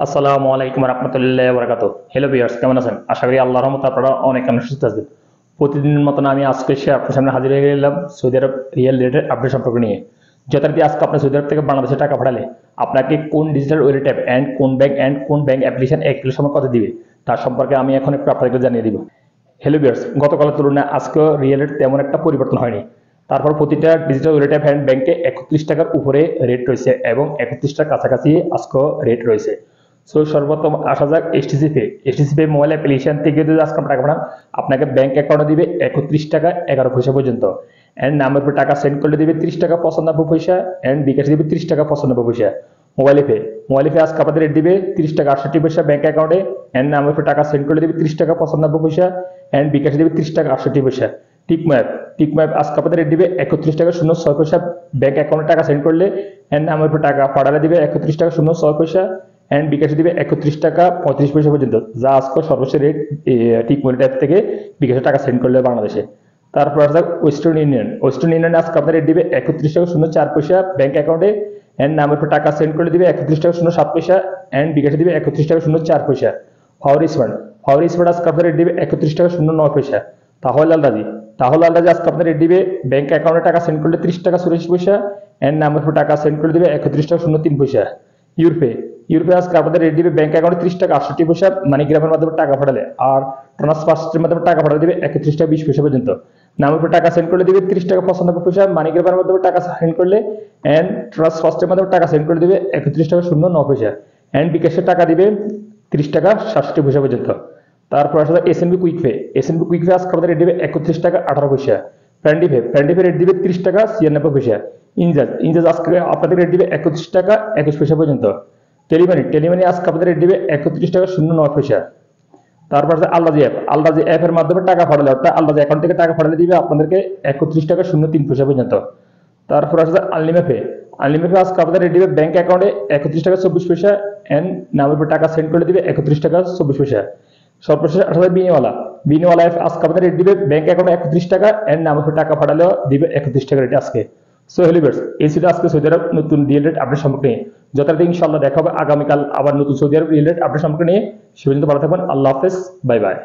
আসসালামু আলাইকুম রহমতুল্লাহ বরকাত। হ্যালো ভিউয়ার্স, কেমন আছেন? আশা করি আল্লাহর রহমতে আপনারা অনেক সুস্থ আছেন। প্রতিদিনের মতন আমি আজকে আপনার সামনে হাজির হয়ে গেলাম সৌদি আরব রিয়েল রেটের আপডেট সম্পর্কে নিয়ে। যথারীতি আজকে আপনার সৌদি আরব থেকে বাংলাদেশে টাকা পাঠালে আপনাকে কোন ডিজিটাল ওয়ালেট অ্যাপ অ্যান্ড কোন ব্যাংক অ্যাপ্লিকেশন এক কিলো সময় কত দিবে তার সম্পর্কে আমি এখন একটু আপনাদেরকে জানিয়ে দিব। হ্যালো ভিউয়ার্স, গতকালের তুলনায় আজকে রিয়েল রেট তেমন একটা পরিবর্তন হয়নি। তারপর প্রতিটা ডিজিটাল ওয়ালেট অ্যাপ অ্যান্ড ব্যাংকে 31 টাকার উপরে রেট রয়েছে এবং 31 টাকার কাছাকাছি আজকে রেট রয়েছে। সো সর্বোত্তম আসা যাক এসটিসি পে মোবাইল অ্যাপ্লিকেশন থেকে যদি আজকে টাকা পাঠান আপনাকে ব্যাংক অ্যাকাউন্টে দিবে 31 টাকা 11 পয়সা পর্যন্ত, অ্যান্ড নামের উপর টাকা সেন্ড করলে দিবে 30 টাকা 95 পয়সা, অ্যান্ড বিকাশে দিবে 30 টাকা 95 পয়সা। মোবাইলে পে আজকে আপনাদের রেট দিবে 30 টাকা 68 পয়সা ব্যাংক অ্যাকাউন্টে, অ্যান্ড নামের উপর টাকা সেন্ড করলে দিবে 30 টাকা 95 পয়সা, অ্যান্ড বিকাশে দিবে 30 টাকা 68 পয়সা। টিকম্যাপ আজকে আপনাদের রেট দিবে 31 টাকা 06 পয়সা ব্যাংক অ্যাকাউন্টে টাকা সেন্ড করলে, অ্যান্ড নামের উপর টাকা পাঠালে দিবে 31 টাকা 06 পয়সা, অ্যান্ড বিকাশে দিবে 31 টাকা 35 পয়সা পর্যন্ত, যা আজকে সর্বোচ্চ রেট টিকমনি অ্যাপ থেকে বিকাশে টাকা সেন্ড করলে বাংলাদেশে। তারপর আসা ওয়েস্টার্ন ইউনিয়ন আজকে আপনার রেট দিবে 31 টাকা 04 পয়সা ব্যাংক অ্যাকাউন্টে, অ্যান্ড নামের উপর টাকা সেন্ড করলে দিবে 31 টাকা 07 পয়সা, অ্যান্ড বিকাশে দিবে 31 টাকা 04 পয়সা। ফাওয়ার স্মার্ট আজকে আপনার রেট দিবে 31 টাকা 09 পয়সা। তাহলে আলরাজি আজকে আপনার রেট দিবে ব্যাংক অ্যাকাউন্টে টাকা সেন্ড করলে 30 টাকা 84 পয়সা, অ্যান্ড নামের উপর টাকা সেন্ড করে দিবে 31 টাকা 03 পয়সা। ইউরোপে আজকে আপনাদের রেট দিবে ব্যাংক অ্যাকাউন্টে 30 টাকা 68 পয়সা মানিগ্রামের মাধ্যমে টাকা পাঠালে, আর ট্রান্সফারের মাধ্যমে টাকা পাঠালে দিবে 31 টাকা 20 পয়সা পর্যন্ত। নামের উপর টাকা সেন্ড করলে দিবে 30 টাকা 95 পয়সা মানিগ্রামের মাধ্যমে টাকা সেন্ড করলে, অ্যান্ড ট্রান্সফারের মাধ্যমে টাকা সেন্ড করে দিবে 31 টাকা 09 পয়সা, অ্যান্ড বিকাশের টাকা দিবে 30 টাকা 67 পয়সা পর্যন্ত। তারপর আসলে এসএনবি কুইক পে আজকে আপনাদের রেট দিবে 31 টাকা 18 পয়সা। ফ্রেন্ডি পে রেট দিবে 30 টাকা 96 পয়সা। ইনজাজ আজকে আপনাদের রেট দিবে 31 টাকা 21 পয়সা পর্যন্ত। টেলিমানি আজকে আপনাদের রেট দিবে 31 টাকা 09 পয়সা। তারপর আছে আলরাজি অ্যাপের মাধ্যমে টাকা পাঠালে, অর্থাৎ আলরাজি অ্যাকাউন্ট থেকে টাকা পাঠালে দিবে আপনাদেরকে 31 টাকা 03 পয়সা পর্যন্ত। তারপর আছে আনলিমিপে আজকে আপনাদের রেট দিবে ব্যাংক অ্যাকাউন্টে 31 টাকা 24 পয়সা, এন্ড নামের উপর টাকা সেন্ড করে দিবে 31 টাকা 24 পয়সা। সর্বশেষ আসলে বিনিওয়ালা অ্যাপ আজকে আপনাদের রেট দিবে ব্যাংক অ্যাকাউন্টে 31 টাকা, এন্ড নামের উপর টাকা পাঠালেও দিবে 31 টাকা রেট আজকে। সো হেলিভার্স, এই ছিল আজকে সৌদি আরব নতুন রিয়েল রেট আপডেট সম্পর্কে নিয়ে। যথারীতি ইনশাআল্লাহ দেখা হবে আগামীকাল আবার নতুন সৌদি আরব রিয়েল রেট আপডেট সম্পর্কে নিয়ে। সে পর্যন্ত ভালো থাকবেন। আল্লাহ হাফেজ, বাই বাই।